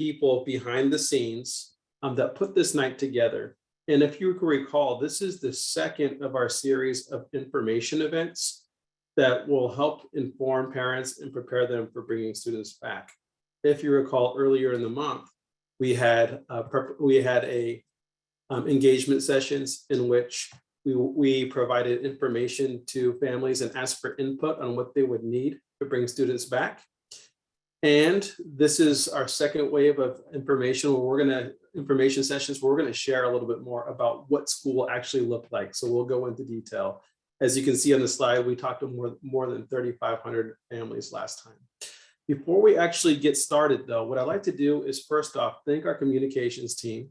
people behind the scenes that put this night together. And if you can recall, this is the second of our series of information events that will help inform parents and prepare them for bringing students back. If you recall, earlier in the month, we had engagement sessions in which we provided information to families and asked for input on what they would need to bring students back. And this is our second wave of information information sessions where we're going to share a little bit more about what school actually looked like. So we'll go into detail. As you can see on the slide, we talked to more than 3,500 families last time. Before we actually get started though, what I'd like to do is first off, thank our communications team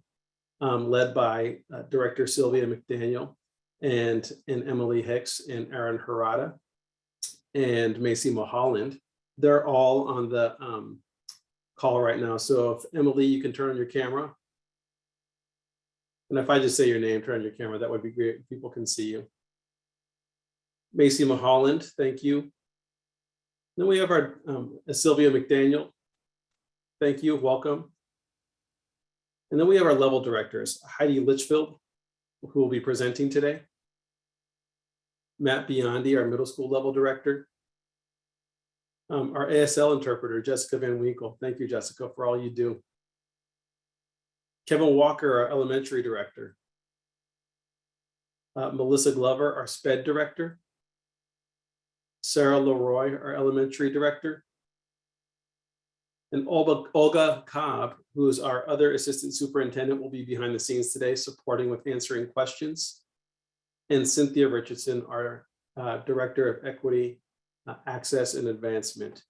led by Director Sylvia McDaniel and Emily Hicks and Aaron Harada and Macy Mulholland. They're all on the call right now. So if Emily, you can turn on your camera. And if I just say your name, turn on your camera, that would be great. People can see you. Macy Mulholland, thank you. Then we have our Sylvia McDaniel. Thank you, welcome. And then we have our level directors, Heidi Litchfield, who will be presenting today. Matt Biondi, our middle school level director. Our ASL interpreter, Jessica Van Winkle. Thank you, Jessica, for all you do. Kevin Walker, our elementary director. Melissa Glover, our SPED director. Sarah Leroy, our elementary director. And Olga Cobb, who is our other assistant superintendent, will be behind the scenes today, supporting with answering questions. And Cynthia Richardson, our director of equity, access and advancement.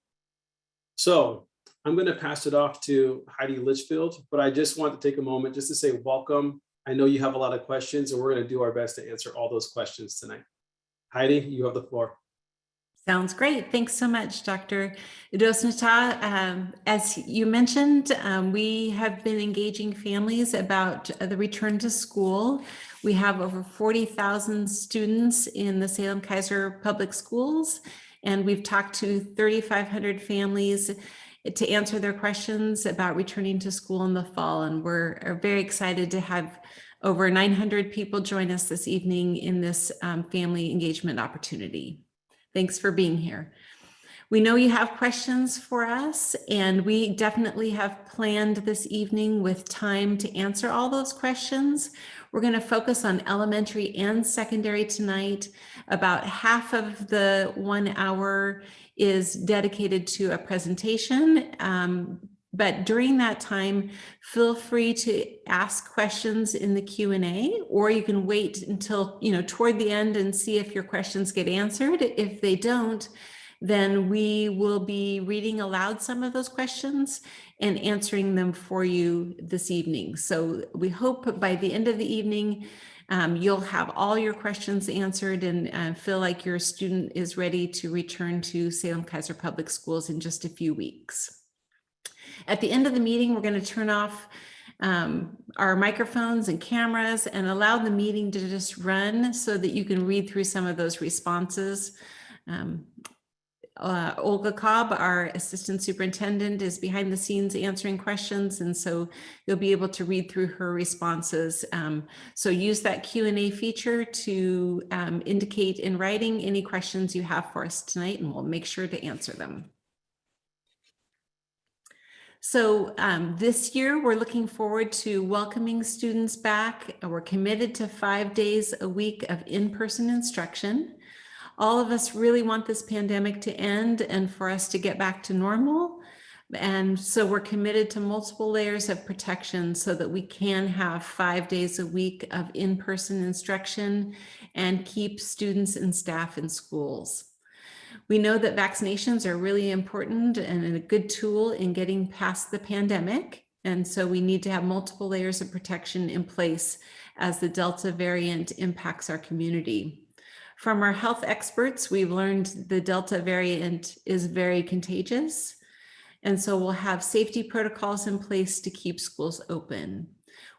So I'm going to pass it off to Heidi Litchfield, but I just want to take a moment just to say welcome. I know you have a lot of questions and we're going to do our best to answer all those questions tonight. Heidi, you have the floor. Sounds great. Thanks so much, Dr. Idosnata. As you mentioned, we have been engaging families about the return to school. We have over 40,000 students in the Salem-Keizer Public Schools, and we've talked to 3,500 families to answer their questions about returning to school in the fall. And we're very excited to have over 900 people join us this evening in this family engagement opportunity. Thanks for being here. We know you have questions for us, and we definitely have planned this evening with time to answer all those questions. We're going to focus on elementary and secondary tonight. About half of the 1 hour is dedicated to a presentation. But during that time, feel free to ask questions in the Q&A, or you can wait until, toward the end and see if your questions get answered. If they don't, then we will be reading aloud some of those questions and answering them for you this evening. So we hope by the end of the evening, you'll have all your questions answered and feel like your student is ready to return to Salem-Keizer Public Schools in just a few weeks. At the end of the meeting, we're going to turn off our microphones and cameras and allow the meeting to just run so that you can read through some of those responses. Olga Cobb, our assistant superintendent, is behind the scenes answering questions, and so you'll be able to read through her responses. So use that Q&A feature to indicate in writing any questions you have for us tonight, and we'll make sure to answer them. So this year, we're looking forward to welcoming students back. We're committed to 5 days a week of in-person instruction. All of us really want this pandemic to end and for us to get back to normal. And so we're committed to multiple layers of protection so that we can have 5 days a week of in-person instruction and keep students and staff in schools. We know that vaccinations are really important and a good tool in getting past the pandemic. And so we need to have multiple layers of protection in place as the Delta variant impacts our community. From our health experts, we've learned the Delta variant is very contagious. And so we'll have safety protocols in place to keep schools open.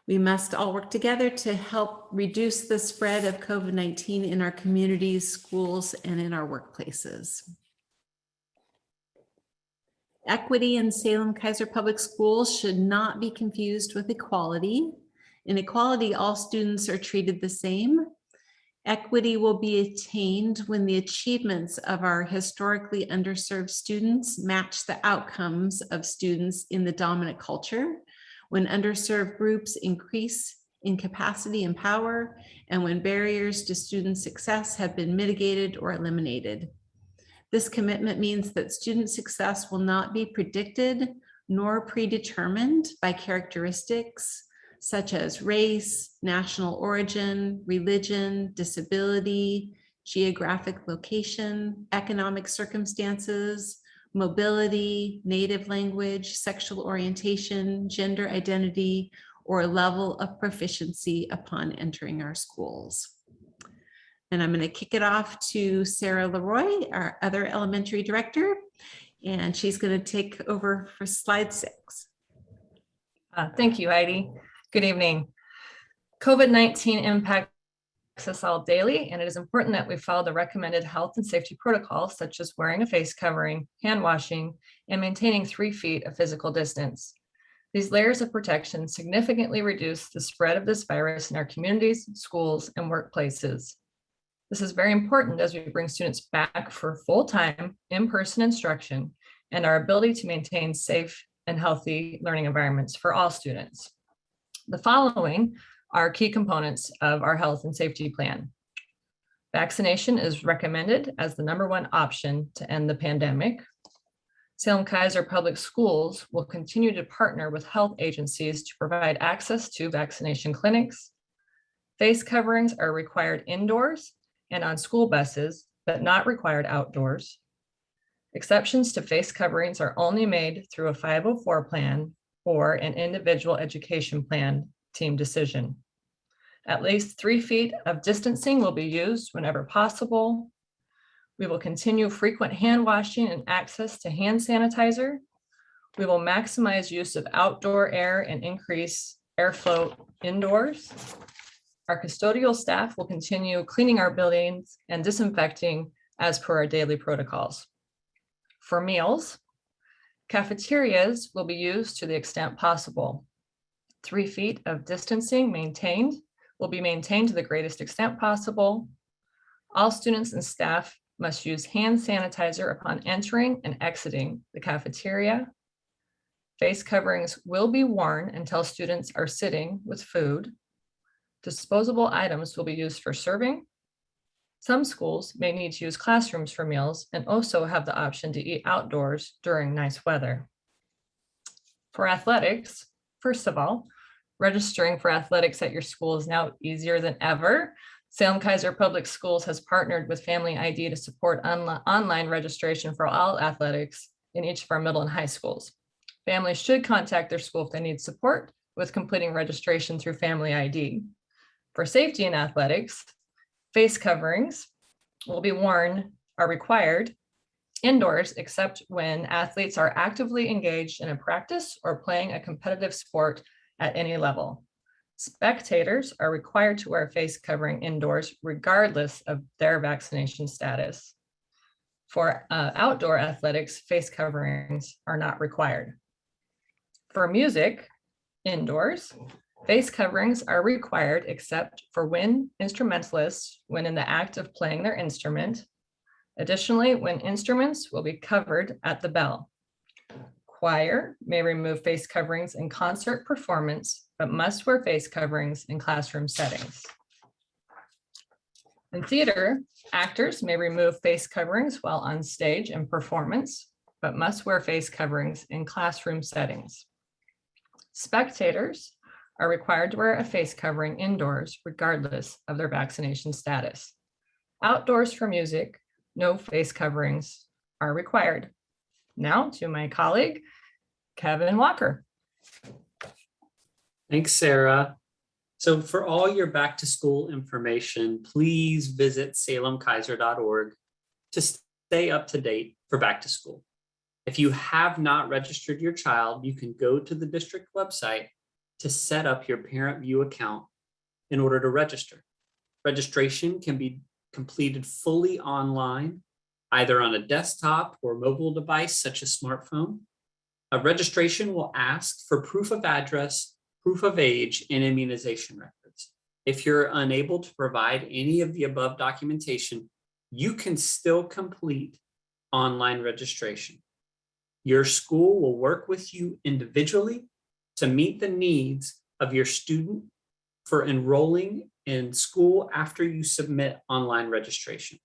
We must all work together to help reduce the spread of COVID-19 in our communities, schools, and in our workplaces. Equity in Salem-Keizer Public Schools should not be confused with equality. In equality, all students are treated the same. Equity will be attained when the achievements of our historically underserved students match the outcomes of students in the dominant culture, when underserved groups increase in capacity and power, and when barriers to student success have been mitigated or eliminated. This commitment means that student success will not be predicted nor predetermined by characteristics such as race, national origin, religion, disability, geographic location, economic circumstances, mobility, native language, sexual orientation, gender identity, or level of proficiency upon entering our schools. And I'm going to kick it off to Sarah Leroy, our other elementary director, and she's going to take over for slide 6. Thank you, Heidi. Good evening. COVID-19 impacts us all daily, and it is important that we follow the recommended health and safety protocols, such as wearing a face covering, hand washing, and maintaining 3 feet of physical distance. These layers of protection significantly reduce the spread of this virus in our communities, schools, and workplaces. This is very important as we bring students back for full-time in-person instruction and our ability to maintain safe and healthy learning environments for all students. The following are key components of our health and safety plan. Vaccination is recommended as the #1 option to end the pandemic. Salem-Keizer Public Schools will continue to partner with health agencies to provide access to vaccination clinics. Face coverings are required indoors and on school buses, but not required outdoors. Exceptions to face coverings are only made through a 504 plan or an individual education plan team decision. At least 3 feet of distancing will be used whenever possible. We will continue frequent hand washing and access to hand sanitizer. We will maximize use of outdoor air and increase airflow indoors. Our custodial staff will continue cleaning our buildings and disinfecting as per our daily protocols. For meals, cafeterias will be used to the extent possible. 3 feet of distancing will be maintained to the greatest extent possible. All students and staff must use hand sanitizer upon entering and exiting the cafeteria. Face coverings will be worn until students are sitting with food. Disposable items will be used for serving. Some schools may need to use classrooms for meals and also have the option to eat outdoors during nice weather. For athletics, first of all, registering for athletics at your school is now easier than ever. Salem-Keizer Public Schools has partnered with Family ID to support online registration for all athletics in each of our middle and high schools. Families should contact their school if they need support with completing registration through Family ID. For safety in athletics, face coverings are required indoors, except when athletes are actively engaged in a practice or playing a competitive sport at any level. Spectators are required to wear a face covering indoors, regardless of their vaccination status. For outdoor athletics, face coverings are not required. For music, indoors, face coverings are required except for wind instrumentalists when in the act of playing their instrument. Additionally, when instruments will be covered at the bell. Choir may remove face coverings in concert performance, but must wear face coverings in classroom settings. In theater, actors may remove face coverings while on stage and performance, but must wear face coverings in classroom settings. Spectators are required to wear a face covering indoors, regardless of their vaccination status. Outdoors for music, no face coverings are required. Now to my colleague, Kevin Walker. Thanks, Sarah. So for all your back to school information, please visit salemkeizer.org to stay up to date for back to school. If you have not registered your child, you can go to the district website to set up your Parent View account in order to register. Registration can be completed fully online, either on a desktop or mobile device such as smartphone. Registration will ask for proof of address, proof of age, and immunization records. If you're unable to provide any of the above documentation, you can still complete online registration. Your school will work with you individually to meet the needs of your student for enrolling in school after you submit online registration.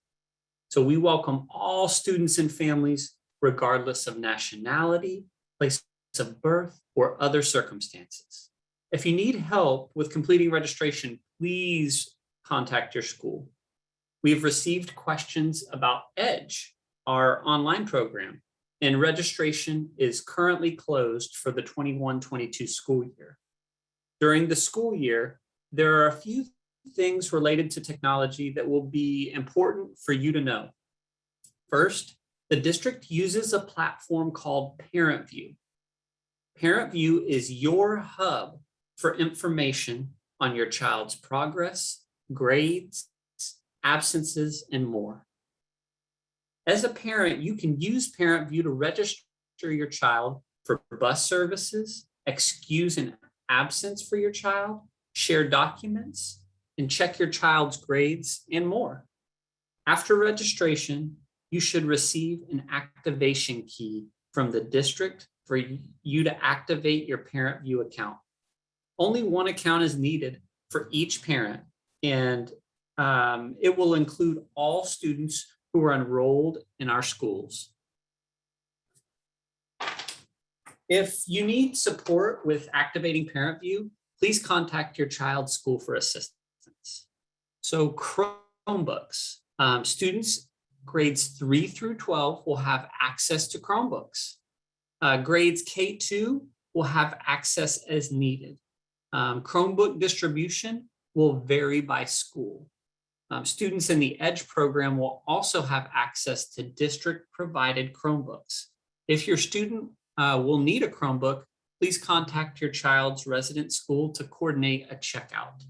So we welcome all students and families, regardless of nationality, place of birth, or other circumstances. If you need help with completing registration, please contact your school. We've received questions about EDGE, our online program, and registration is currently closed for the 21-22 school year. During the school year, there are a few things related to technology that will be important for you to know. First, the district uses a platform called ParentView. ParentView is your hub for information on your child's progress, grades, absences, and more. As a parent, you can use ParentView to register your child for bus services, excuse an absence for your child, share documents, and check your child's grades and more. After registration, you should receive an activation key from the district for you to activate your ParentView account. Only one account is needed for each parent, and it will include all students who are enrolled in our schools. If you need support with activating ParentView, please contact your child's school for assistance. So Chromebooks, students grades 3 through 12 will have access to Chromebooks. Grades K2 will have access as needed. Chromebook distribution will vary by school. Students in the EDGE program will also have access to district-provided Chromebooks. If your student will need a Chromebook, please contact your child's resident school to coordinate a checkout.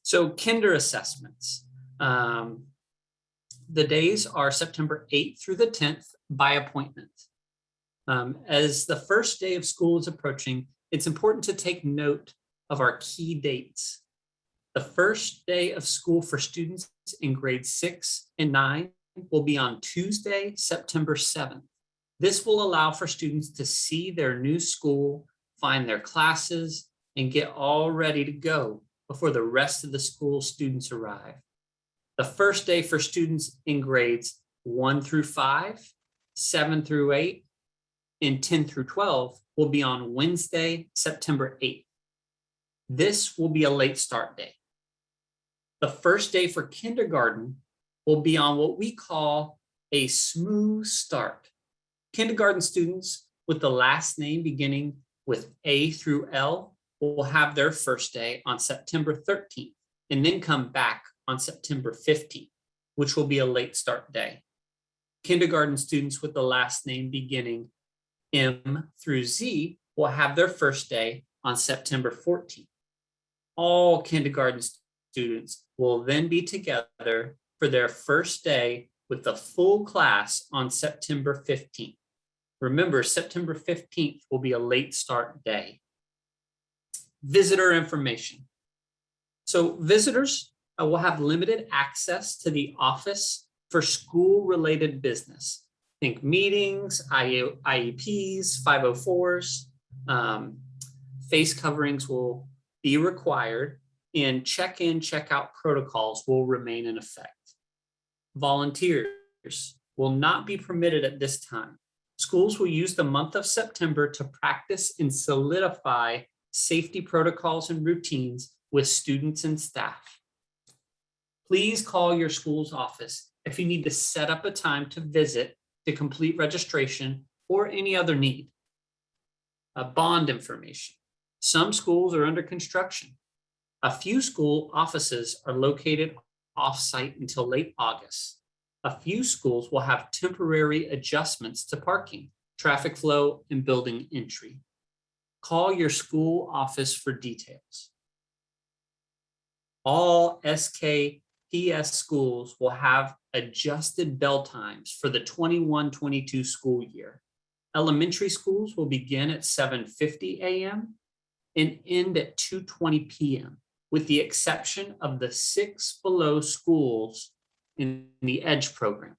So kinder assessments. The days are September 8th through the 10th by appointment. As the first day of school is approaching, it's important to take note of our key dates. The first day of school for students in grades 6 and 9 will be on Tuesday, September 7th. This will allow for students to see their new school, find their classes, and get all ready to go before the rest of the school students arrive. The first day for students in grades 1 through 5, 7 through 8, and 10 through 12 will be on Wednesday, September 8th. This will be a late start day. The first day for kindergarten will be on what we call a smooth start. Kindergarten students with the last name beginning with A through L will have their first day on September 13th and then come back on September 15th, which will be a late start day. Kindergarten students with the last name beginning M through Z will have their first day on September 14th. All kindergarten students will then be together for their first day with the full class on September 15th. Remember, September 15th will be a late start day. Visitor information. So visitors will have limited access to the office for school-related business. Think meetings, IEPs, 504s. Face coverings will be required, and check-in, check-out protocols will remain in effect. Volunteers will not be permitted at this time. Schools will use the month of September to practice and solidify safety protocols and routines with students and staff. Please call your school's office if you need to set up a time to visit to complete registration or any other need. Bond information. Some schools are under construction. A few school offices are located off-site until late August. A few schools will have temporary adjustments to parking, traffic flow, and building entry. Call your school office for details. All SKPS schools will have adjusted bell times for the 21-22 school year. Elementary schools will begin at 7:50 a.m. and end at 2:20 p.m., with the exception of the 6 below schools in the EDGE program.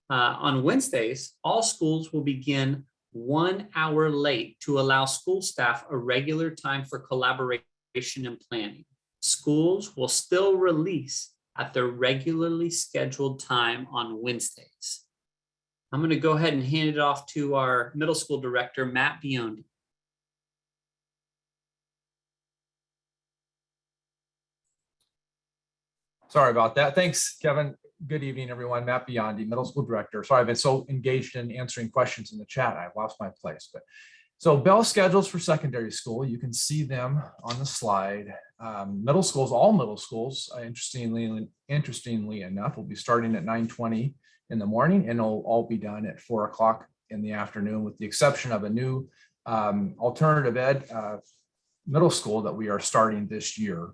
On Wednesdays, all schools will begin 1 hour late to allow school staff a regular time for collaboration and planning. Schools will still release at their regularly scheduled time on Wednesdays. I'm going to go ahead and hand it off to our middle school director, Matt Biondi. Sorry about that. Thanks, Kevin. Good evening, everyone. Matt Biondi, middle school director. Sorry, I've been so engaged in answering questions in the chat, I've lost my place. But so bell schedules for secondary school, you can see them on the slide. Middle schools, all middle schools, interestingly enough, will be starting at 9:20 in the morning, and it'll all be done at 4 o'clock in the afternoon, with the exception of a new alternative ed middle school that we are starting this year.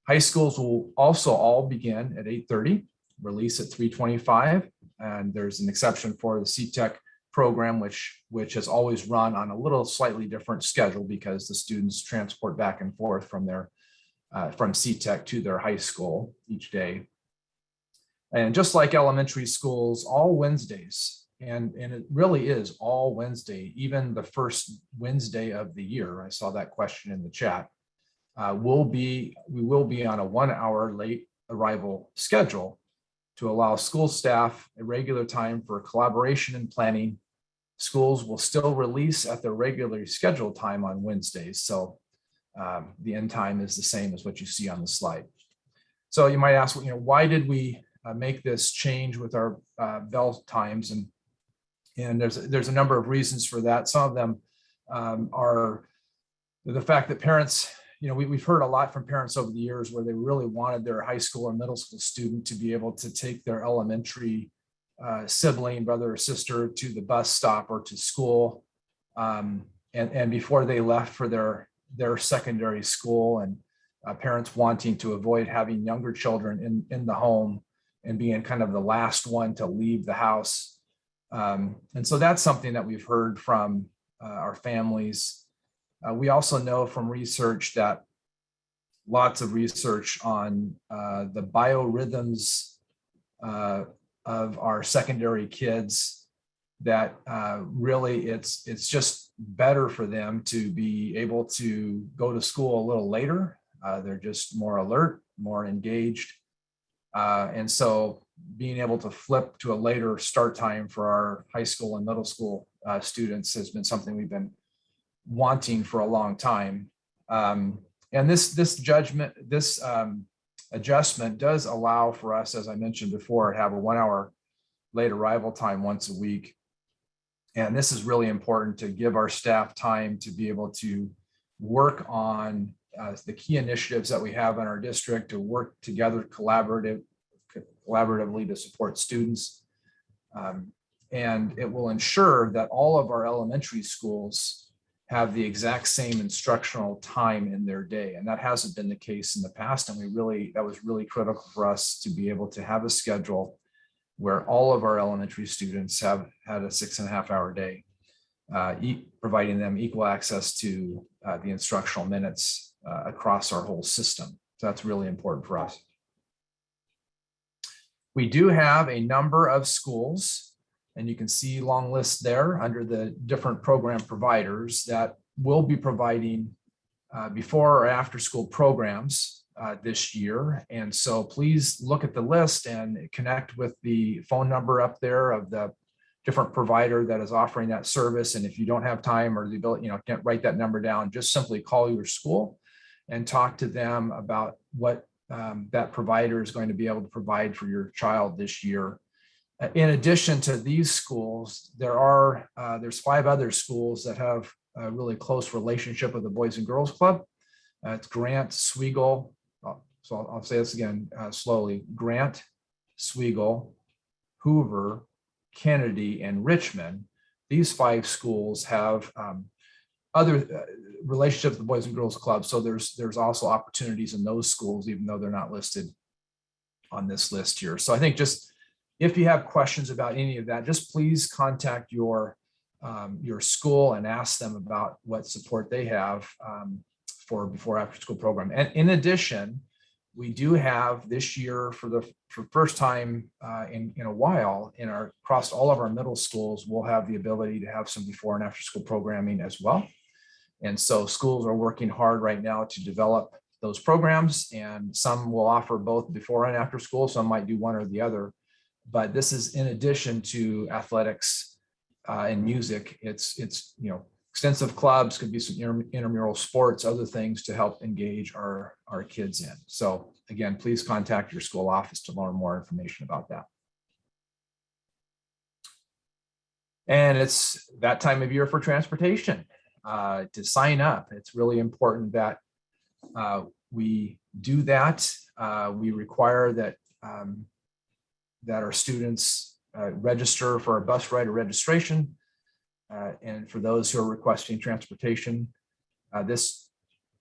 High schools will also all begin at 8:30, release at 3:25, and there's an exception for the CTEC program, which has always run on a little slightly different schedule because the students transport back and forth from their from CTEC to their high school each day. And just like elementary schools, all Wednesdays, and it really is all Wednesday, even the first Wednesday of the year, I saw that question in the chat, we will be on a 1 hour late arrival schedule to allow school staff a regular time for collaboration and planning. Schools will still release at their regularly scheduled time on Wednesdays. So the end time is the same as what you see on the slide. So you might ask, why did we make this change with our bell times? And there's a number of reasons for that. Some of them are the fact that parents, we've heard a lot from parents over the years where they really wanted their high school or middle school student to be able to take their elementary sibling, brother or sister, to the bus stop or to school, and before they left for their secondary school, and parents wanting to avoid having younger children in the home and being kind of the last one to leave the house. And so that's something that we've heard from our families. We also know from research that lots of research on the biorhythms of our secondary kids, that really it's just better for them to be able to go to school a little later. They're just more alert, more engaged. And so being able to flip to a later start time for our high school and middle school students has been something we've been wanting for a long time. And this adjustment does allow for us, as I mentioned before, to have a 1 hour late arrival time once a week. And this is really important to give our staff time to be able to work on the key initiatives that we have in our district, to work together collaboratively to support students. And it will ensure that all of our elementary schools have the exact same instructional time in their day. And that hasn't been the case in the past. And that was really critical for us to be able to have a schedule where all of our elementary students have had a 6.5 hour day, providing them equal access to the instructional minutes across our whole system. So that's really important for us. We do have a number of schools, and you can see long lists there under the different program providers that will be providing before or after school programs this year. And so please look at the list and connect with the phone number up there of the different provider that is offering that service. And if you don't have time or the ability, can't write that number down, just simply call your school and talk to them about what that provider is going to be able to provide for your child this year. In addition to these schools, there's 5 other schools that have a really close relationship with the Boys and Girls Club. It's Grant, Sweigel. So I'll say this again slowly: Grant, Sweigel, Hoover, Kennedy, and Richmond. These 5 schools have other relationships with the Boys and Girls Club. So there's also opportunities in those schools, even though they're not listed on this list here. So I think just if you have questions about any of that, just please contact your your school and ask them about what support they have for before after school program. And in addition, we do have this year for first time in a while across all of our middle schools, we'll have the ability to have some before and after school programming as well. And so schools are working hard right now to develop those programs, and some will offer both before and after school. Some might do one or the other, but this is in addition to athletics and music. It's extensive clubs, could be some intramural sports, other things to help engage our kids in. So again, please contact your school office to learn more information about that. And it's that time of year for transportation to sign up. It's really important that we do that. We require that our students register for our bus rider registration. And for those who are requesting transportation, this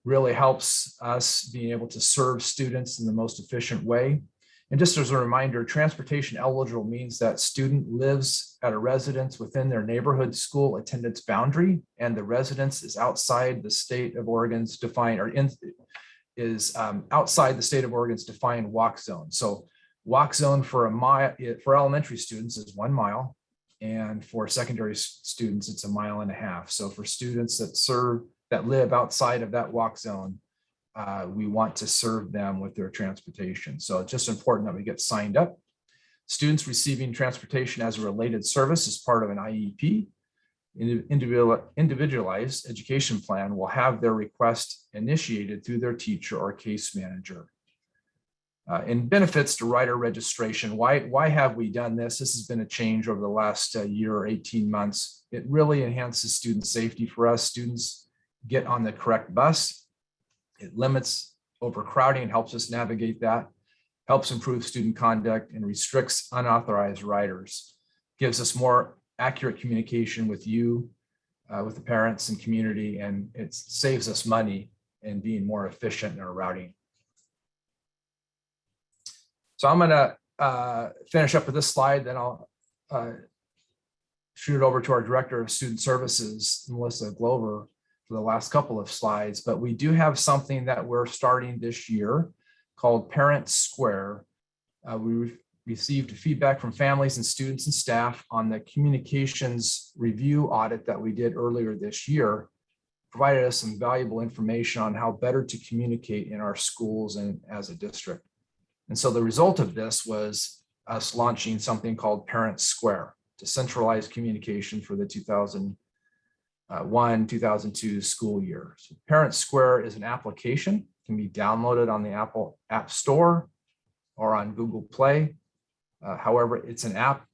really helps us being able to serve students in the most efficient way. And just as a reminder, transportation eligible means that student lives at a residence within their neighborhood school attendance boundary, and the residence is outside the state of Oregon's defined outside the state of Oregon's defined walk zone. So walk zone for a mile for elementary students is 1 mile. And for secondary students, it's 1.5 miles. So for students that live outside of that walk zone, we want to serve them with their transportation. So it's just important that we get signed up. Students receiving transportation as a related service as part of an IEP, individualized education plan, will have their request initiated through their teacher or case manager. And benefits to rider registration. Why have we done this? This has been a change over the last year or 18 months. It really enhances student safety for us. Students get on the correct bus. It limits overcrowding, helps us navigate that, helps improve student conduct, and restricts unauthorized riders. Gives us more accurate communication with you, with the parents and community, and it saves us money in being more efficient in our routing. So I'm going to finish up with this slide, then I'll shoot it over to our Director of Student Services, Melissa Glover, for the last couple of slides. But we do have something that we're starting this year called Parentsquare. We received feedback from families and students and staff on the communications review audit that we did earlier this year, provided us some valuable information on how better to communicate in our schools and as a district. And so the result of this was us launching something called Parentsquare to centralize communication for the 2001-2002 school year. So Parentsquare is an application, can be downloaded on the Apple App Store or on Google Play. However, it's an app.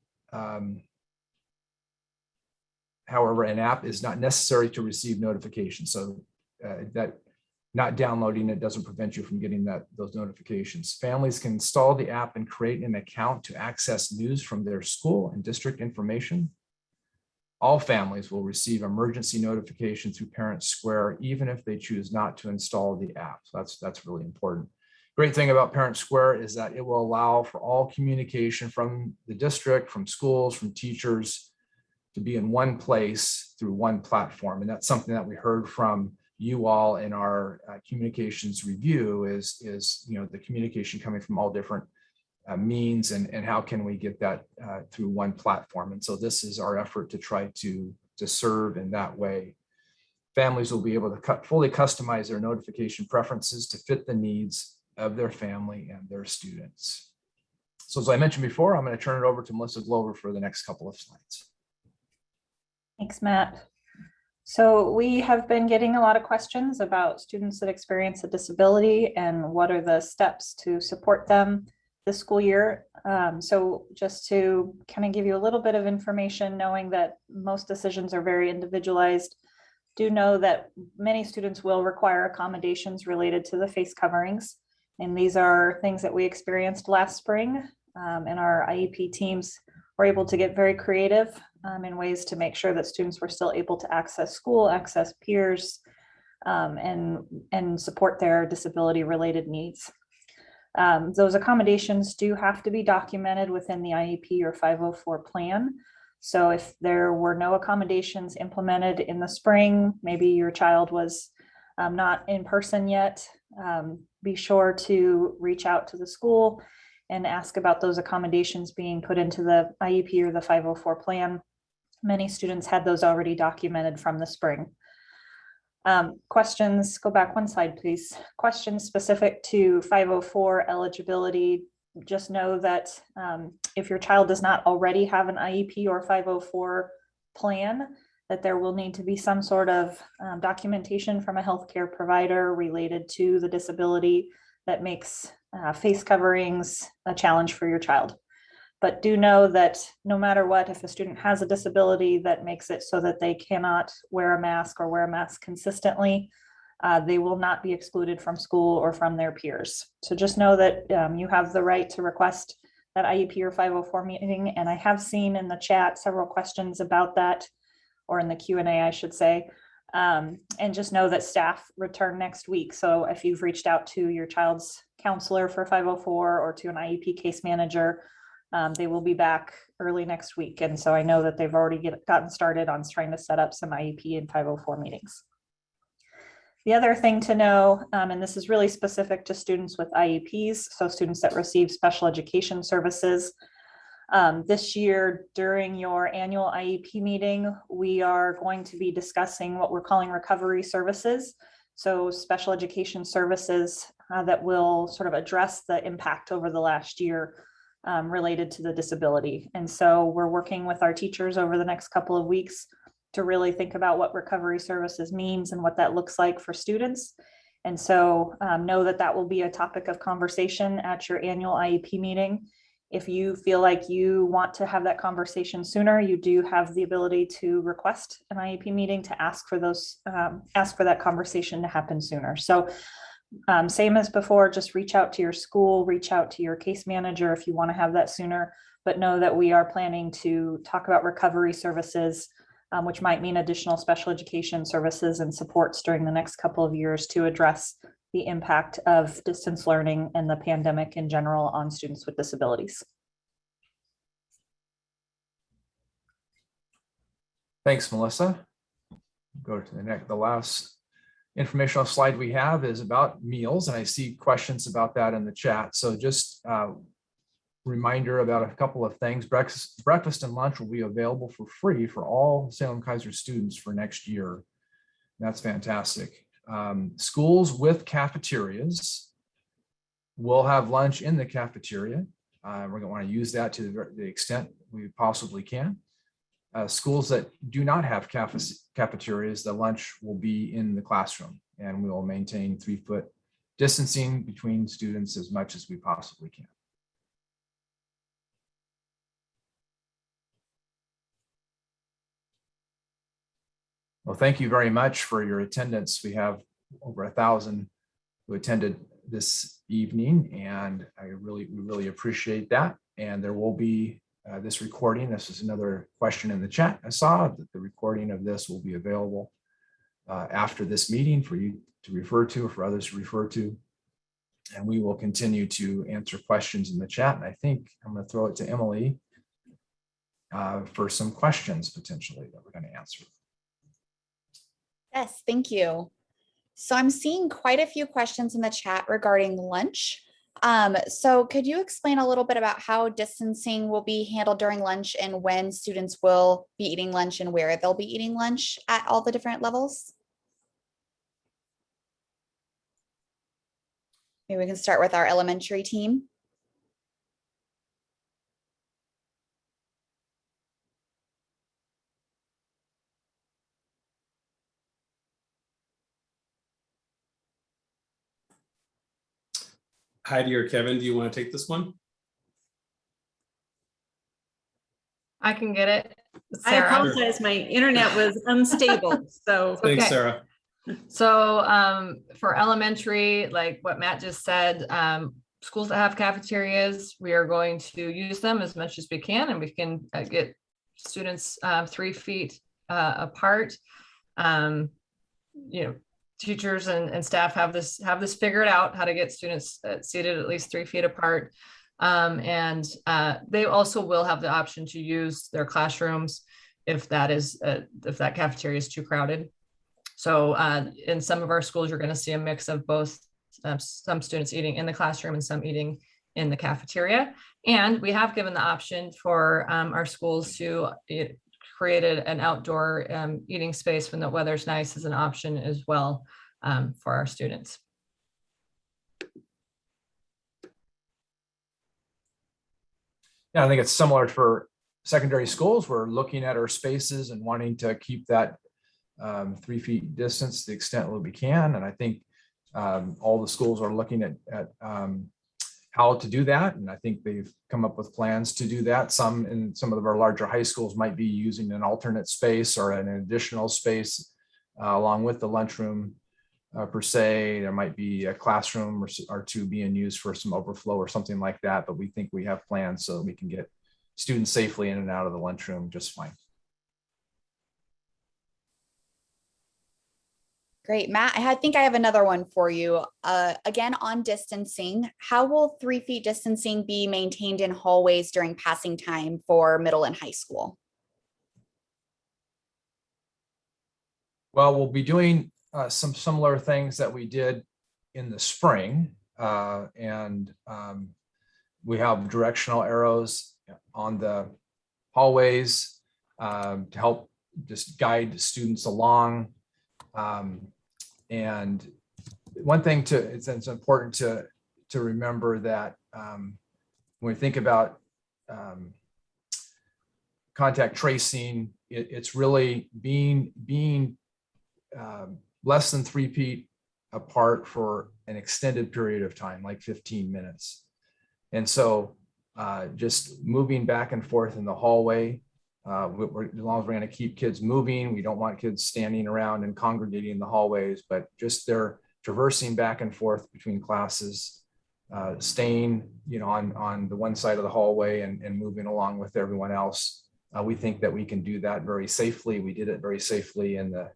However, an app is not necessary to receive notifications. So that not downloading it doesn't prevent you from getting those notifications. Families can install the app and create an account to access news from their school and district information. All families will receive emergency notification through Parentsquare, even if they choose not to install the app. So that's really important. Great thing about Parentsquare is that it will allow for all communication from the district, from schools, from teachers to be in one place through one platform. And that's something that we heard from you all in our communications review is the communication coming from all different means and how can we get that through one platform. And so this is our effort to try to serve in that way. Families will be able to fully customize their notification preferences to fit the needs of their family and their students. So as I mentioned before, I'm going to turn it over to Melissa Glover for the next couple of slides. Thanks, Matt. So we have been getting a lot of questions about students that experience a disability and what are the steps to support them this school year. So just to kind of give you a little bit of information, knowing that most decisions are very individualized, do know that many students will require accommodations related to the face coverings. And these are things that we experienced last spring, and our IEP teams were able to get very creative in ways to make sure that students were still able to access school, access peers, and support their disability related needs. Those accommodations do have to be documented within the IEP or 504 plan. So if there were no accommodations implemented in the spring, maybe your child was not in person yet, be sure to reach out to the school and ask about those accommodations being put into the IEP or the 504 plan. Many students had those already documented from the spring. Questions, go back one slide, please. Questions specific to 504 eligibility. Just know that if your child does not already have an IEP or 504 plan, that there will need to be some sort of documentation from a healthcare provider related to the disability that makes face coverings a challenge for your child. But do know that no matter what, if a student has a disability that makes it so that they cannot wear a mask or wear a mask consistently, they will not be excluded from school or from their peers. So just know that you have the right to request that IEP or 504 meeting. And I have seen in the chat several questions about that, or in the Q&A, I should say. And just know that staff return next week. So if you've reached out to your child's counselor for 504 or to an IEP case manager, they will be back early next week. And so I know that they've already gotten started on trying to set up some IEP and 504 meetings. The other thing to know, and this is really specific to students with IEPs, so students that receive special education services. This year, during your annual IEP meeting, we are going to be discussing what we're calling recovery services. So special education services that will sort of address the impact over the last year related to the disability. And so we're working with our teachers over the next couple of weeks to really think about what recovery services means and what that looks like for students. And so know that that will be a topic of conversation at your annual IEP meeting. If you feel like you want to have that conversation sooner, you do have the ability to request an IEP meeting to ask for that conversation to happen sooner. So same as before, just reach out to your school, reach out to your case manager if you want to have that sooner, but know that we are planning to talk about recovery services, which might mean additional special education services and supports during the next couple of years to address the impact of distance learning and the pandemic in general on students with disabilities. Thanks, Melissa. Go to the last informational slide we have is about meals, and I see questions about that in the chat. So just reminder about a couple of things. Breakfast and lunch will be available for free for all Salem-Keizer students for next year. That's fantastic. Schools with cafeterias will have lunch in the cafeteria. We're going to want to use that to the extent we possibly can. Schools that do not have cafeterias, the lunch will be in the classroom, and we will maintain 3-foot distancing between students as much as we possibly can. Well, thank you very much for your attendance. We have over 1,000 who attended this evening, and we really appreciate that. And there will be this recording. This is another question in the chat. I saw that the recording of this will be available after this meeting for you to refer to, or for others to refer to. And we will continue to answer questions in the chat. And I think I'm going to throw it to Emily for some questions potentially that we're going to answer. Yes, thank you. So I'm seeing quite a few questions in the chat regarding lunch. So could you explain a little bit about how distancing will be handled during lunch and when students will be eating lunch and where they'll be eating lunch at all the different levels? Maybe we can start with our elementary team. Heidi or Kevin, do you want to take this one? I can get it. I Sarah. apologize, my internet was unstable, so. Thanks, Okay. Sarah. So for elementary, like what Matt just said, schools that have cafeterias, we are going to use them as much as we can, and we can get students 3 feet apart. Teachers and staff have this figured out, how to get students seated at least 3 feet apart. And they also will have the option to use their classrooms if that cafeteria is too crowded. So in some of our schools, you're going to see a mix of both, some students eating in the classroom and some eating in the cafeteria. And we have given the option for our schools to create an outdoor eating space when the weather's nice as an option as well for our students. Yeah, I think it's similar for secondary schools. We're looking at our spaces and wanting to keep that 3 feet distance to the extent that we can. And I think all the schools are looking at how to do that. And I think they've come up with plans to do that. Some of our larger high schools might be using an alternate space or an additional space along with the lunchroom per se. There might be a classroom or two being used for some overflow or something like that. But we think we have plans so that we can get students safely in and out of the lunchroom just fine. Great, Matt. I think I have another one for you. Again, on distancing, how will 3 feet distancing be maintained in hallways during passing time for middle and high school? Well, we'll be doing some similar things that we did in the spring. We have directional arrows on the hallways to help just guide students along. And one thing it's important to remember that when we think about contact tracing, it's really being less than 3 feet apart for an extended period of time, like 15 minutes. And so just moving back and forth in the hallway, as long as we're going to keep kids moving, we don't want kids standing around and congregating in the hallways, but just they're traversing back and forth between classes, staying, on the one side of the hallway and moving along with everyone else. We think that we can do that very safely. We did it very safely in the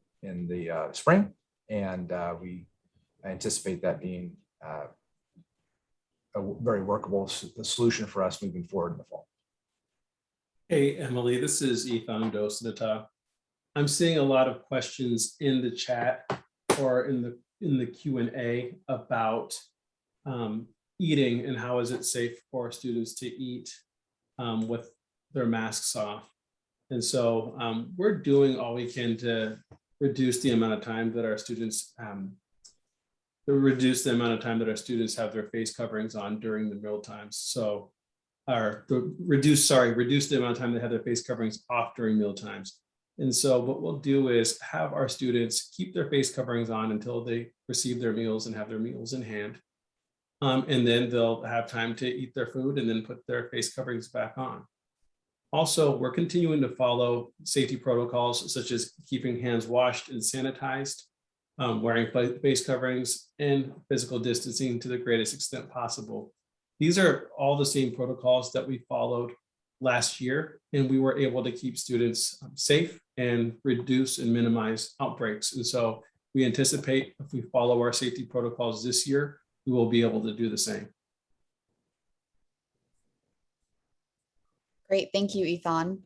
spring, and we anticipate that being a very workable solution for us moving forward in the fall. Hey, Emily, this is Ethan Dosnata. I'm seeing a lot of questions in the chat or in the Q&A about eating and how is it safe for students to eat with their masks off. And so we're doing all we can to reduce the amount of time that our students have their face coverings on during the meal times. So reduce the amount of time they have their face coverings off during meal times. And so what we'll do is have our students keep their face coverings on until they receive their meals and have their meals in hand. And then they'll have time to eat their food and then put their face coverings back on. Also, we're continuing to follow safety protocols such as keeping hands washed and sanitized, wearing face coverings, and physical distancing to the greatest extent possible. These are all the same protocols that we followed last year, and we were able to keep students safe and reduce and minimize outbreaks. And so we anticipate if we follow our safety protocols this year, we will be able to do the same. Great, thank you, Ethan.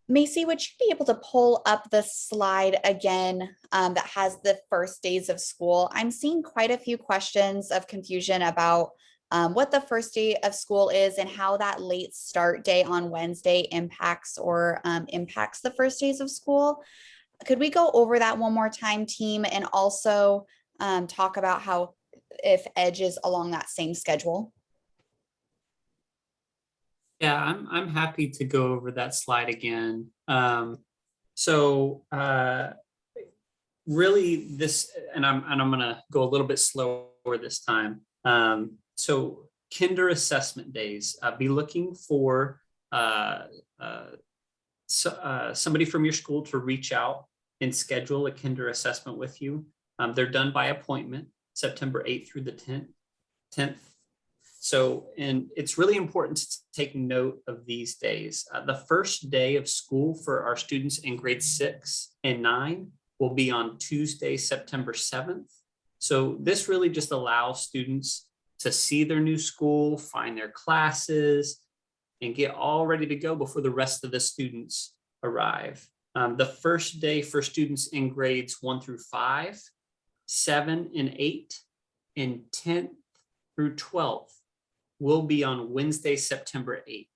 Macy, would you be able to pull up the slide again that has the first days of school? I'm seeing quite a few questions of confusion about what the first day of school is and how that late start day on Wednesday impacts the first days of school. Could we go over that one more time, team, and also talk about how if EDGE is along that same schedule? Yeah, I'm happy to go over that slide again. Really this, and I'm gonna go a little bit slower this time. So kinder assessment days, be looking for somebody from your school to reach out and schedule a kinder assessment with you. They're done by appointment, September 8th through the 10th. So, and it's really important to take note of these days. The first day of school for our students in grades 6 and 9 will be on Tuesday, September 7th. So this really just allows students to see their new school, find their classes, and get all ready to go before the rest of the students arrive. The first day for students in grades 1 through 5, 7 and 8, and 10th through 12th will be on Wednesday, September 8th.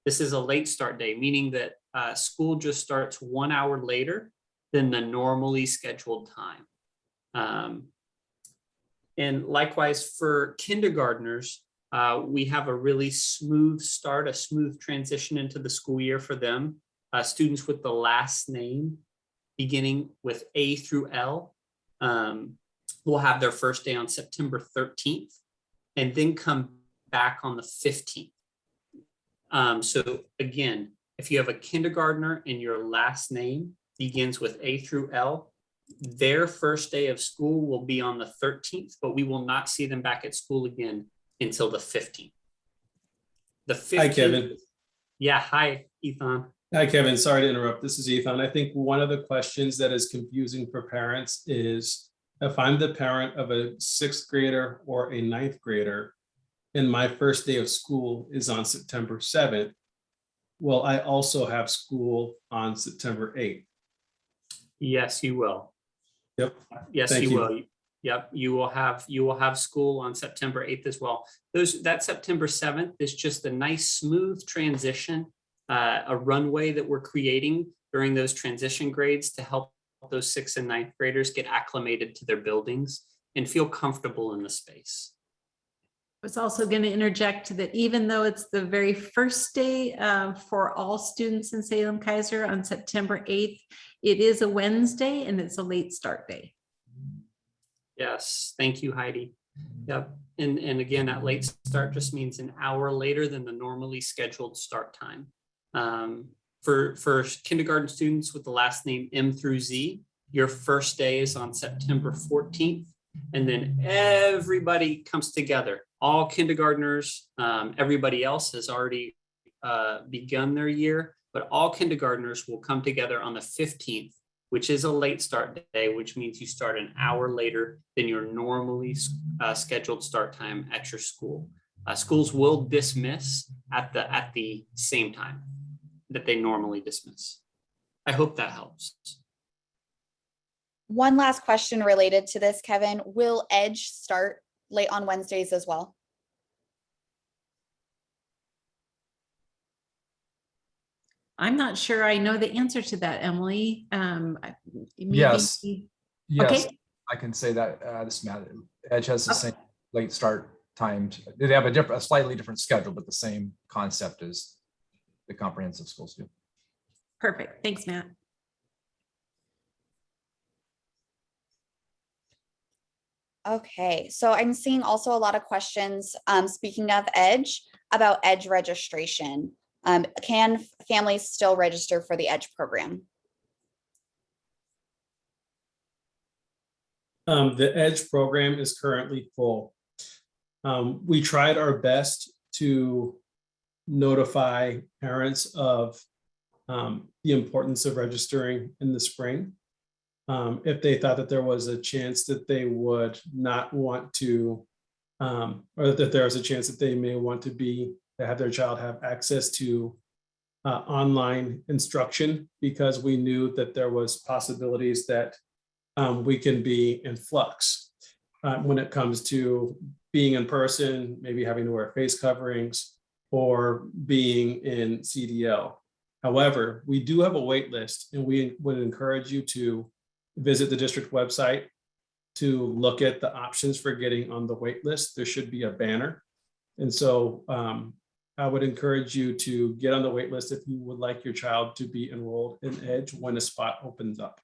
This is a late start day, meaning that school just starts 1 hour later than the normally scheduled time. And likewise for kindergartners, we have a really smooth start, a smooth transition into the school year for them. Students with the last name beginning with A through L will have their first day on September 13th and then come back on the 15th. So again, if you have a kindergartner and your last name begins with A through L, their first day of school will be on the 13th, but we will not see them back at school again until the 15th. The 15th. Hi, Kevin. Yeah, hi, Ethan. Hi, Kevin. Sorry to interrupt. This is Ethan. I think one of the questions that is confusing for parents is if I'm the parent of a 6th grader or a 9th grader, and my first day of school is on September 7th, will I also have school on September 8th? Yes, you will. Yep. Yes, Thank you you. will. Yep, you will have school on September 8th as well. That September 7th is just a nice smooth transition, a runway that we're creating during those transition grades to help those 6th and 9th graders get acclimated to their buildings and feel comfortable in the space. I was also going to interject that even though it's the very first day for all students in Salem-Keizer on September 8th, it is a Wednesday and it's a late start day. Yes, thank you, Heidi. Yep, and again, that late start just means an hour later than the normally scheduled start time. For kindergarten students with the last name M through Z, your first day is on September 14th, and then everybody comes together. All kindergartners, everybody else has already begun their year, but all kindergartners will come together on the 15th, which is a late start day, which means you start an hour later than your normally scheduled start time at your school. Schools will dismiss at the same time that they normally dismiss. I hope that helps. One last question related to this, Kevin. Will Edge start late on Wednesdays as well? I'm not sure I know the answer to that, Emily. Maybe- Yes. Yes, Okay. I can say that. This Matt, Edge has the same late start times. They have a slightly different schedule, but the same concept as the comprehensive schools do. Perfect. Thanks, Matt. Okay, so I'm seeing also a lot of questions, speaking of Edge, about Edge registration. Can families still register for the Edge program? The Edge program is currently full. We tried our best to notify parents of the importance of registering in the spring. If they thought that there was a chance that they would not want to, or that there was a chance that they may want to have their child have access to online instruction, because we knew that there was possibilities that we can be in flux when it comes to being in person, maybe having to wear face coverings, or being in CDL. However, we do have a wait list, and we would encourage you to visit the district website to look at the options for getting on the wait list. There should be a banner. And so I would encourage you to get on the wait list if you would like your child to be enrolled in Edge when a spot opens up.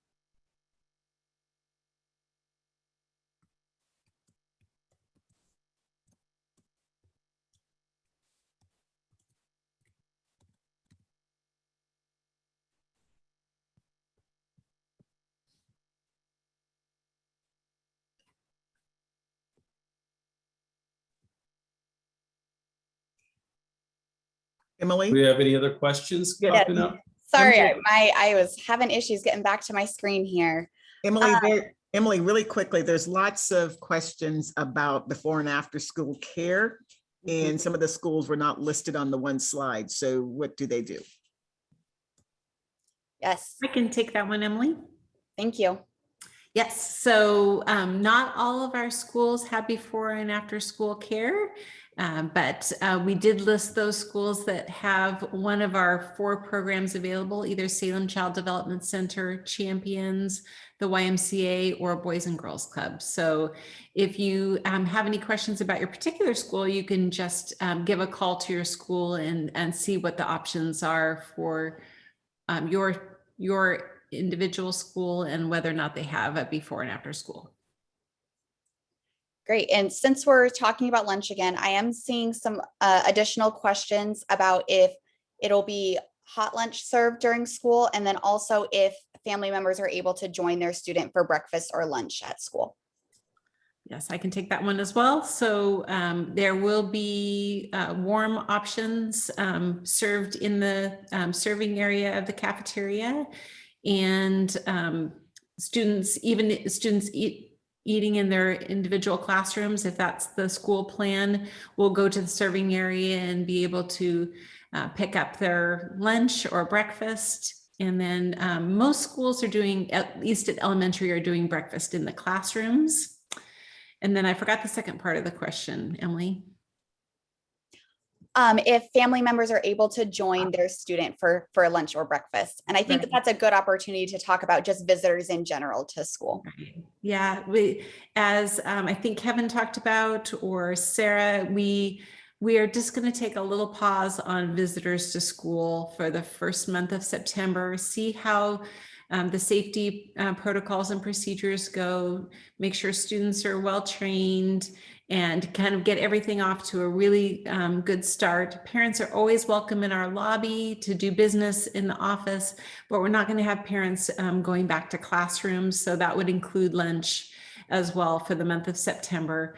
Do Emily? we have any other questions Yeah. popping up? Sorry, I was having issues getting back to my screen here. Emily, Emily, really quickly, there's lots of questions about before and after school care. And some of the schools were not listed on the one slide. So what do they do? Yes, I can take that one, Emily. thank you. Yes, so not all of our schools have before and after school care, but we did list those schools that have one of our 4 programs available, either Salem Child Development Center, Champions, the YMCA, or Boys and Girls Club. So if you have any questions about your particular school, you can just give a call to your school and see what the options are for your individual school and whether or not they have a before and after school. Great. And since we're talking about lunch again, I am seeing some additional questions about if it'll be hot lunch served during school, and then also if family members are able to join their student for breakfast or lunch at school. Yes, I can take that one as well. So there will be warm options served in the serving area of the cafeteria, and students eating in their individual classrooms, if that's the school plan, will go to the serving area and be able to pick up their lunch or breakfast. And then most schools are doing, at least at elementary, are doing breakfast in the classrooms. And then I forgot the second part of the question, Emily. If family members are able to join their student for lunch or breakfast. And I think Right. that's a good opportunity to talk about just visitors in general to school. Right. Yeah, as I think Kevin talked about, or Sarah, we are just going to take a little pause on visitors to school for the first month of September, see how the safety protocols and procedures go, make sure students are well trained, and kind of get everything off to a really good start. Parents are always welcome in our lobby to do business in the office, but we're not going to have parents going back to classrooms. So that would include lunch as well for the month of September.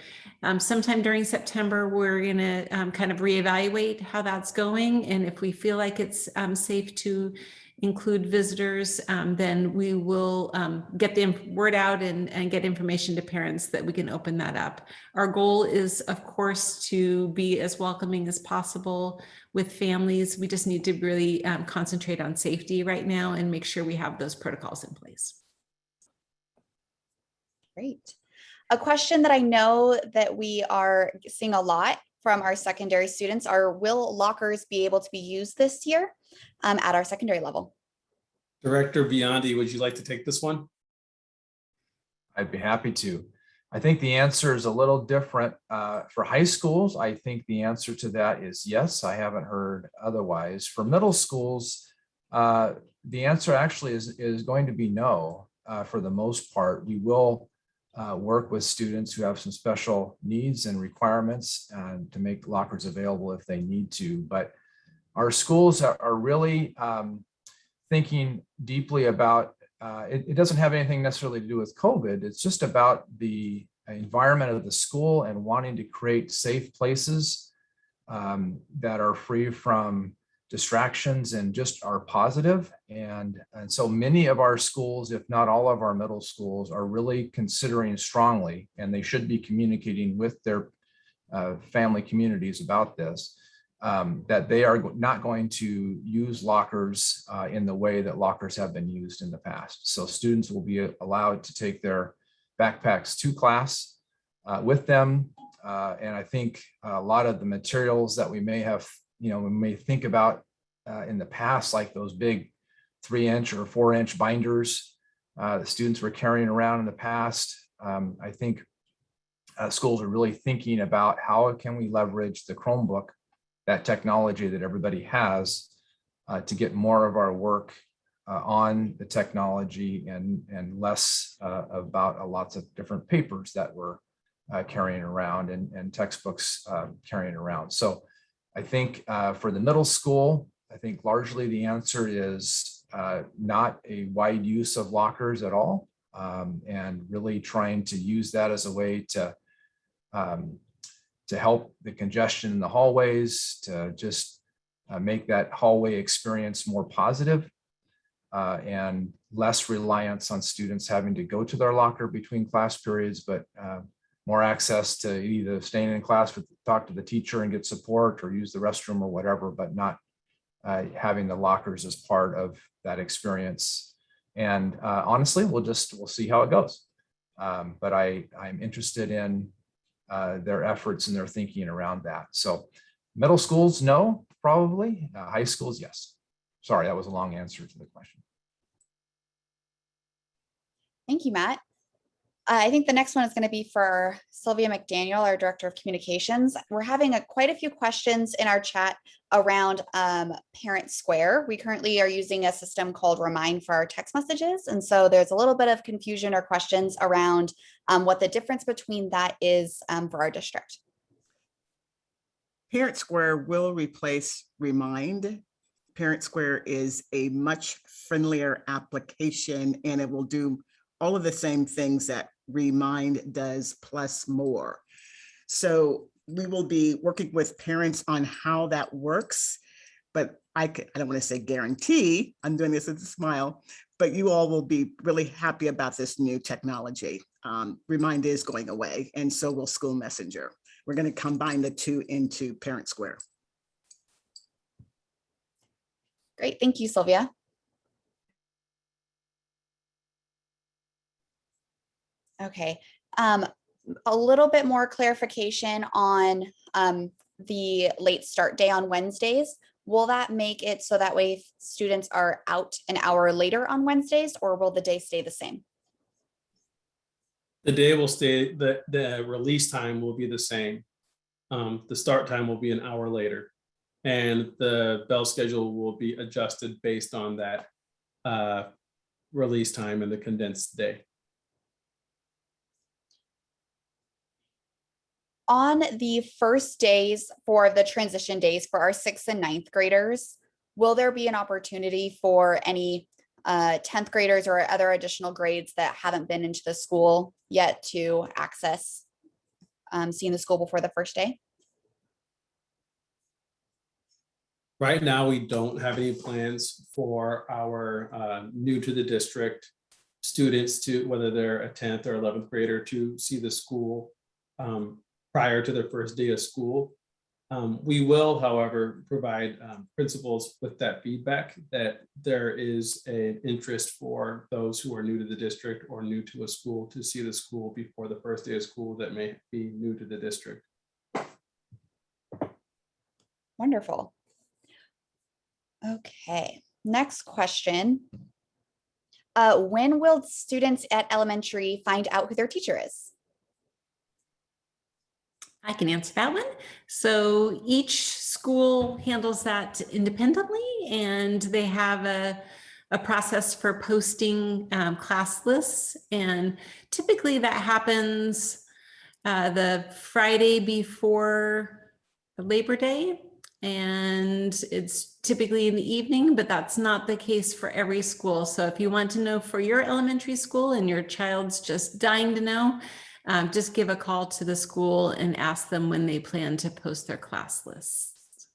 Sometime during September, we're going to kind of reevaluate how that's going. And if we feel like it's safe to include visitors, then we will get the word out and get information to parents that we can open that up. Our goal is, of course, to be as welcoming as possible with families. We just need to really concentrate on safety right now and make sure we have those protocols in place. Great. A question that I know that we are seeing a lot from our secondary students are, will lockers be able to be used this year at our secondary level? Director Biondi, would you like to take this one? I'd be happy to. I think the answer is a little different for high schools. I think the answer to that is yes. I haven't heard otherwise. For middle schools, the answer actually is going to be no. For the most part, we will work with students who have some special needs and requirements to make lockers available if they need to. But our schools are really thinking deeply about, it doesn't have anything necessarily to do with COVID. It's just about the environment of the school and wanting to create safe places that are free from distractions and just are positive. And so many of our schools, if not all of our middle schools, are really considering strongly, and they should be communicating with their family communities about this, that they are not going to use lockers in the way that lockers have been used in the past. So students will be allowed to take their backpacks to class with them. And I think a lot of the materials that we may have, we may think about in the past, like those big 3-inch or 4-inch binders the students were carrying around in the past. I think schools are really thinking about how can we leverage the Chromebook, that technology that everybody has, to get more of our work on the technology and less about lots of different papers that we're carrying around and textbooks carrying around. So I think for the middle school, I think largely the answer is not a wide use of lockers at all, and really trying to use that as a way to help the congestion in the hallways, to just make that hallway experience more positive, and less reliance on students having to go to their locker between class periods, but more access to either staying in class, talk to the teacher and get support, or use the restroom or whatever, but not having the lockers as part of that experience. And honestly, we'll see how it goes. But I'm interested in their efforts and their thinking around that. So middle schools, no, probably. High schools, yes. Sorry, that was a long answer to the question. Thank you, Matt. I think the next one is going to be for Sylvia McDaniel, our Director of Communications. We're having quite a few questions in our chat around Parentsquare. We currently are using a system called Remind for our text messages. And so there's a little bit of confusion or questions around what the difference between that is for our district. Parentsquare will replace Remind. Parentsquare is a much friendlier application, and it will do all of the same things that Remind does plus more. So we will be working with parents on how that works, but I don't want to say guarantee, I'm doing this with a smile, but you all will be really happy about this new technology. Remind is going away, and so will School Messenger. We're going to combine the two into Parentsquare. Great, thank you, Sylvia. Okay, a little bit more clarification on the late start day on Wednesdays. Will that make it so that way students are out an hour later on Wednesdays, or will the day stay the same? The day will stay, the release time will be the same. The start time will be an hour later, and the bell schedule will be adjusted based on that release time and the condensed day. On the first days for the transition days for our 6th and 9th graders, will there be an opportunity for any 10th graders or other additional grades that haven't been into the school yet to access seeing the school before the first day? Right now, we don't have any plans for our new to the district students to, whether they're a 10th or 11th grader, to see the school prior to their first day of school. We will, however, provide principals with that feedback that there is an interest for those who are new to the district or new to a school to see the school before the first day of school that may be new to the district. Wonderful. Okay, next question. When will students at elementary find out who their teacher is? I can answer that one. So each school handles that independently, and they have a process for posting class lists. And typically that happens the Friday before Labor Day. And it's typically in the evening, but that's not the case for every school. So if you want to know for your elementary school and your child's just dying to know, just give a call to the school and ask them when they plan to post their class lists.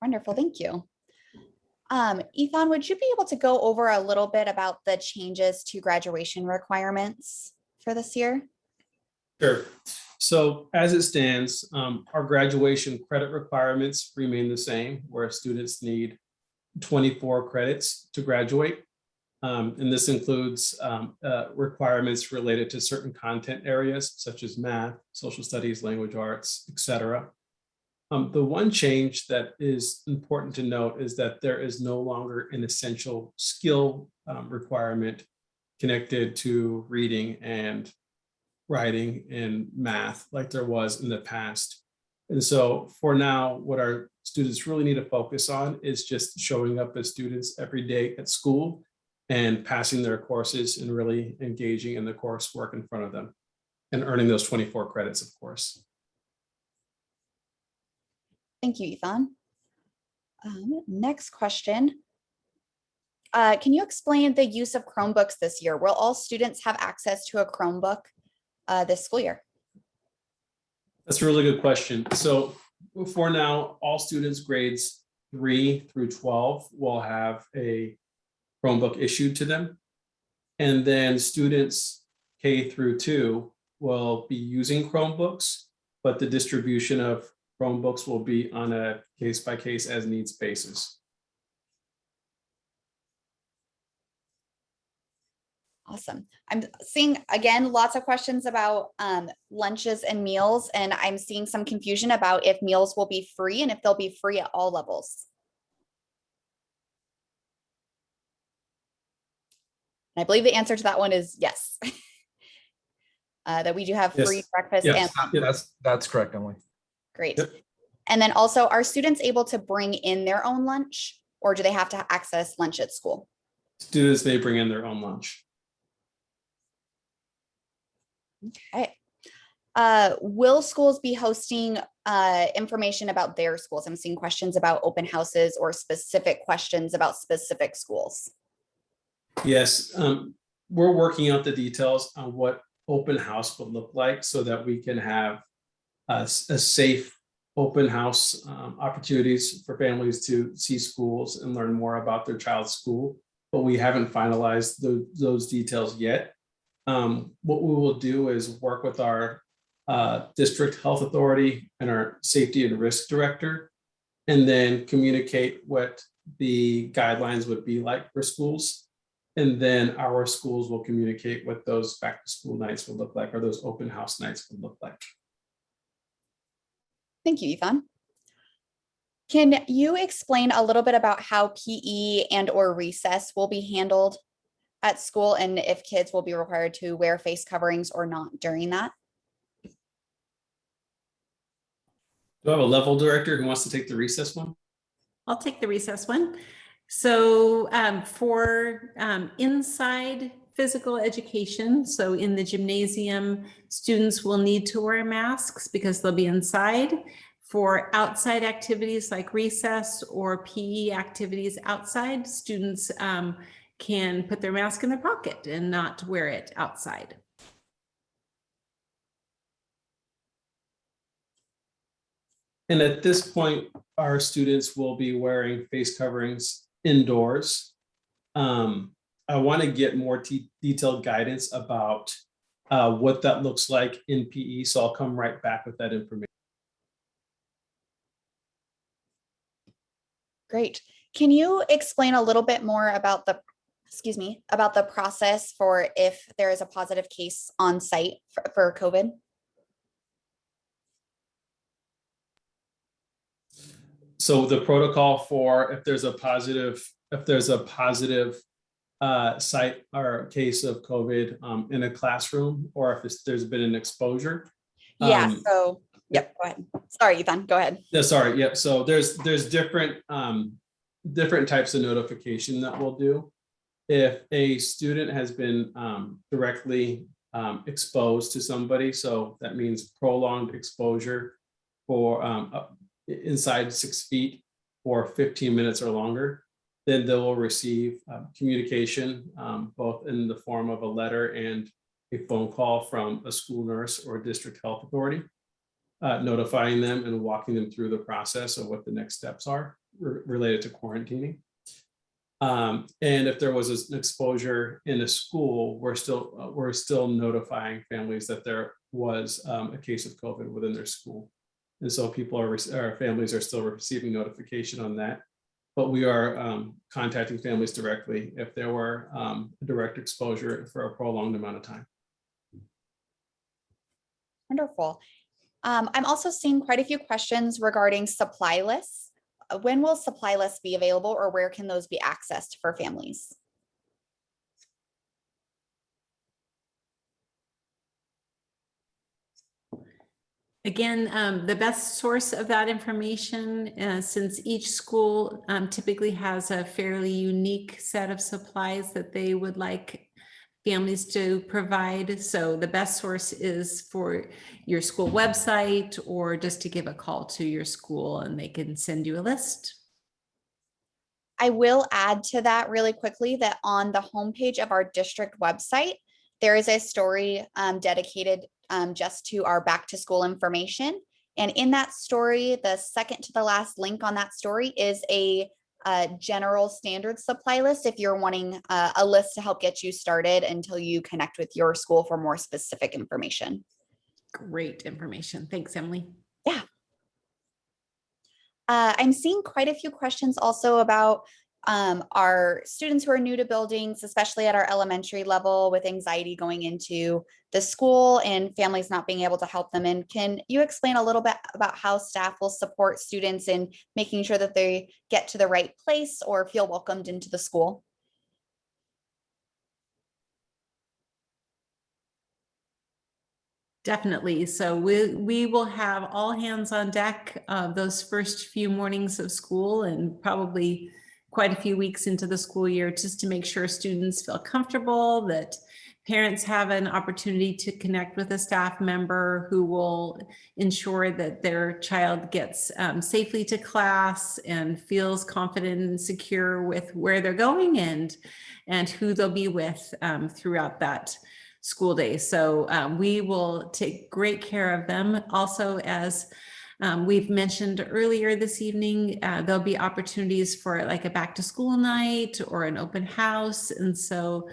Wonderful, thank you. Ethan, would you be able to go over a little bit about the changes to graduation requirements for this year? Sure. So as it stands, our graduation credit requirements remain the same, where students need 24 credits to graduate. And this includes requirements related to certain content areas such as math, social studies, language arts, etc. The one change that is important to note is that there is no longer an essential skill requirement connected to reading and writing and math like there was in the past. And so for now, what our students really need to focus on is just showing up as students every day at school and passing their courses and really engaging in the coursework in front of them and earning those 24 credits, of course. Thank you, Ethan. Next question. Can you explain the use of Chromebooks this year? Will all students have access to a Chromebook this school year? That's a really good question. So for now, all students grades 3 through 12 will have a Chromebook issued to them. And then students K through 2 will be using Chromebooks, but the distribution of Chromebooks will be on a case-by-case as needs basis. Awesome. I'm seeing, again, lots of questions about lunches and meals, and I'm seeing some confusion about if meals will be free and if they'll be free at all levels. And I believe the answer to that one is yes. That we do have free Yes. breakfast Yes. and That's correct, Emily. great. Yep. And then also, are students able to bring in their own lunch, or do they have to access lunch at school? Students may bring in their own lunch. Okay. Will schools be hosting information about their schools? I'm seeing questions about open houses or specific questions about specific schools. Yes, we're working out the details on what open house would look like so that we can have a safe open house opportunities for families to see schools and learn more about their child's school. But we haven't finalized those details yet. What we will do is work with our district health authority and our safety and risk director, and then communicate what the guidelines would be like for schools. And then our schools will communicate what those back to school nights will look like, or those open house nights will look like. Thank you, Ethan. Can you explain a little bit about how PE and or recess will be handled at school, and if kids will be required to wear face coverings or not during that? Do I have a level director who wants to take the recess one? I'll take the recess one. So for inside physical education, so in the gymnasium, students will need to wear masks because they'll be inside. For outside activities like recess or PE activities outside, students can put their mask in their pocket and not wear it outside. And at this point, our students will be wearing face coverings indoors. I want to get more detailed guidance about what that looks like in PE, so I'll come right back with that information. Great. Can you explain a little bit more about the, about the process for if there is a positive case on site for COVID? So the protocol for if there's a positive site or case of COVID in a classroom, or if there's been an exposure. Yeah, so, yep, go ahead. Sorry, Ethan, go ahead. Yeah, sorry, yeah, so there's different types of notification that we'll do. If a student has been directly exposed to somebody, so that means prolonged exposure for inside 6 feet for 15 minutes or longer, then they will receive communication both in the form of a letter and a phone call from a school nurse or district health authority, notifying them and walking them through the process of what the next steps are related to quarantining. And if there was an exposure in a school, we're still notifying families that there was a case of COVID within their school. And so families are still receiving notification on that. But we are contacting families directly if there were direct exposure for a prolonged amount of time. Wonderful. I'm also seeing quite a few questions regarding supply lists. When will supply lists be available, or where can those be accessed for families? Again, the best source of that information, since each school typically has a fairly unique set of supplies that they would like families to provide. So the best source is for your school website, or just to give a call to your school and they can send you a list. I will add to that really quickly that on the homepage of our district website, there is a story dedicated just to our back to school information. And in that story, the second to the last link on that story is a general standard supply list if you're wanting a list to help get you started until you connect with your school for more specific information. Great information. Thanks, Emily. Yeah. I'm seeing quite a few questions also about our students who are new to buildings, especially at our elementary level, with anxiety going into the school and families not being able to help them. And can you explain a little bit about how staff will support students in making sure that they get to the right place or feel welcomed into the school? Definitely. So we will have all hands on deck those first few mornings of school, and probably quite a few weeks into the school year, just to make sure students feel comfortable, that parents have an opportunity to connect with a staff member who will ensure that their child gets safely to class and feels confident and secure with where they're going and who they'll be with throughout that school day. So we will take great care of them. Also, as we've mentioned earlier this evening, there'll be opportunities for like a back to school night or an open house. And so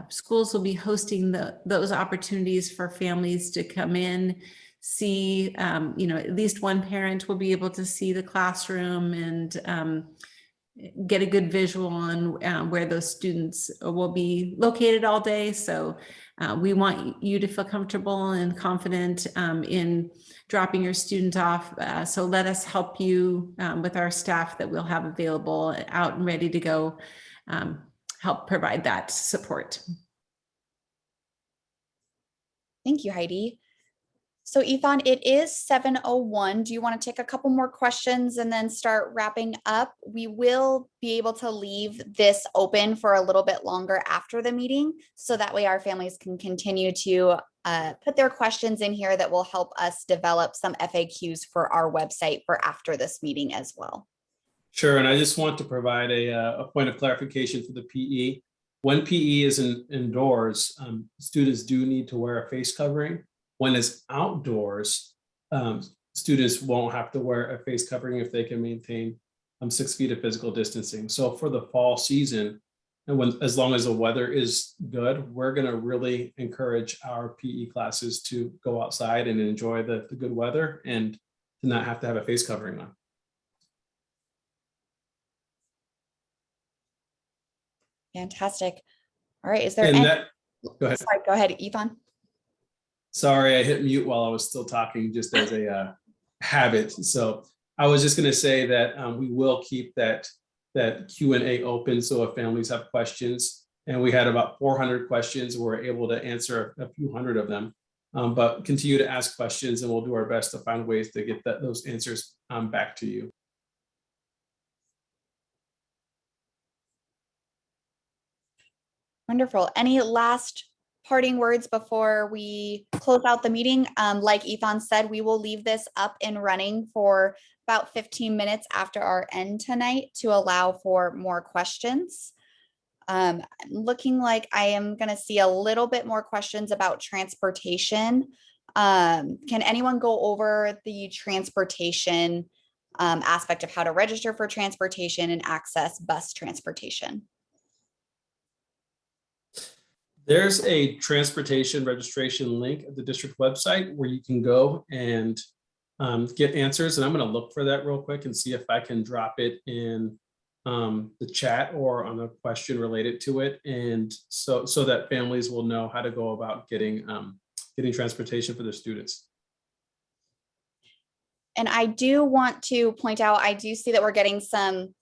schools will be hosting those opportunities for families to come in, see, at least one parent will be able to see the classroom and get a good visual on where those students will be located all day. So we want you to feel comfortable and confident in dropping your student off. So let us help you with our staff that we'll have available out and ready to go, help provide that support. Thank you, Heidi. So Ethan, it is 7:01. Do you want to take a couple more questions and then start wrapping up? We will be able to leave this open for a little bit longer after the meeting, so that way our families can continue to put their questions in here that will help us develop some FAQs for our website for after this meeting as well. Sure, and I just want to provide a point of clarification for the PE. When PE is indoors, students do need to wear a face covering. When it's outdoors, students won't have to wear a face covering if they can maintain 6 feet of physical distancing. So for the fall season, and as long as the weather is good, we're going to really encourage our PE classes to go outside and enjoy the good weather and to not have to have a face covering on. Fantastic. All right, is there And any? that, go ahead. Sorry, go ahead, Ethan. Sorry, I hit mute while I was still talking, just as a habit. So I was just going to say that we will keep that Q&A open. So if families have questions, and we had about 400 questions, we're able to answer a few hundred of them. But continue to ask questions, and we'll do our best to find ways to get those answers back to you. Wonderful. Any last parting words before we close out the meeting? Like Ethan said, we will leave this up and running for about 15 minutes after our end tonight to allow for more questions. Looking like I am going to see a little bit more questions about transportation. Can anyone go over the transportation aspect of how to register for transportation and access bus transportation? There's a transportation registration link at the district website where you can go and get answers. And I'm going to look for that real quick and see if I can drop it in the chat or on a question related to it. And so that families will know how to go about getting transportation for their students. And I do want to point out, I do see that we're getting some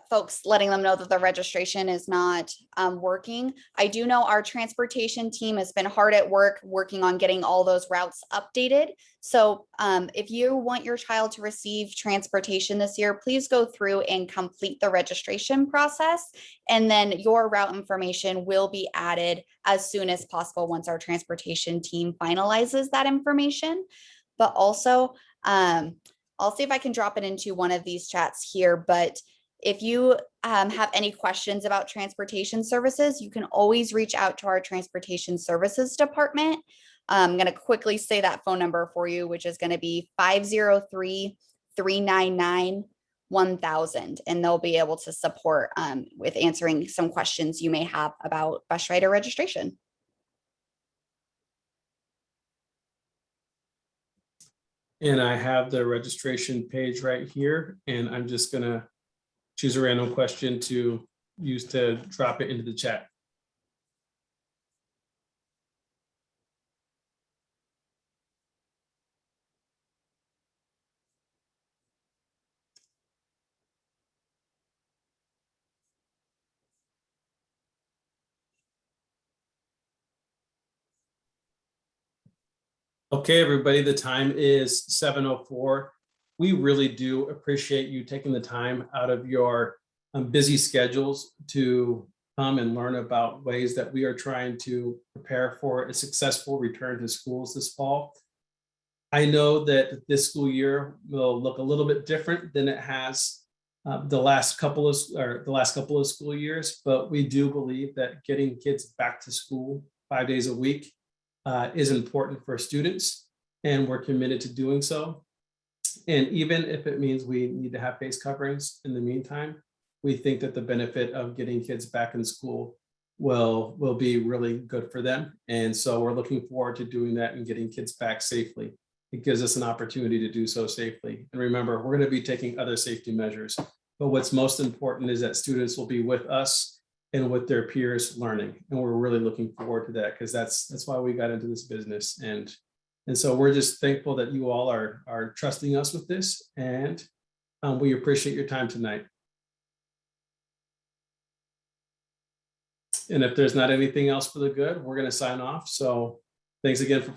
folks letting them know that the registration is not working. I do know our transportation team has been hard at work working on getting all those routes updated. So if you want your child to receive transportation this year, please go through and complete the registration process. And then your route information will be added as soon as possible once our transportation team finalizes that information. But also, I'll see if I can drop it into one of these chats here, but if you have any questions about transportation services, you can always reach out to our transportation services department. I'm going to quickly say that phone number for you, which is going to be 503-399-1010. 1000, and they'll be able to support with answering some questions you may have about bus rider registration. And I have the registration page right here, and I'm just gonna choose a random question to use to drop it into the chat. Okay, everybody, the time is 7:04. We really do appreciate you taking the time out of your busy schedules to come and learn about ways that we are trying to prepare for a successful return to schools this fall. I know that this school year will look a little bit different than it has the last couple of school years, but we do believe that getting kids back to school 5 days a week is important for students, and we're committed to doing so. And even if it means we need to have face coverings in the meantime, we think that the benefit of getting kids back in school will be really good for them. And so we're looking forward to doing that and getting kids back safely. It gives us an opportunity to do so safely. And remember, we're going to be taking other safety measures, but what's most important is that students will be with us and with their peers learning. And we're really looking forward to that, because that's why we got into this business. And so we're just thankful that you all are trusting us with this, and we appreciate your time tonight. And if there's not anything else for the good, we're going to sign off. So thanks again for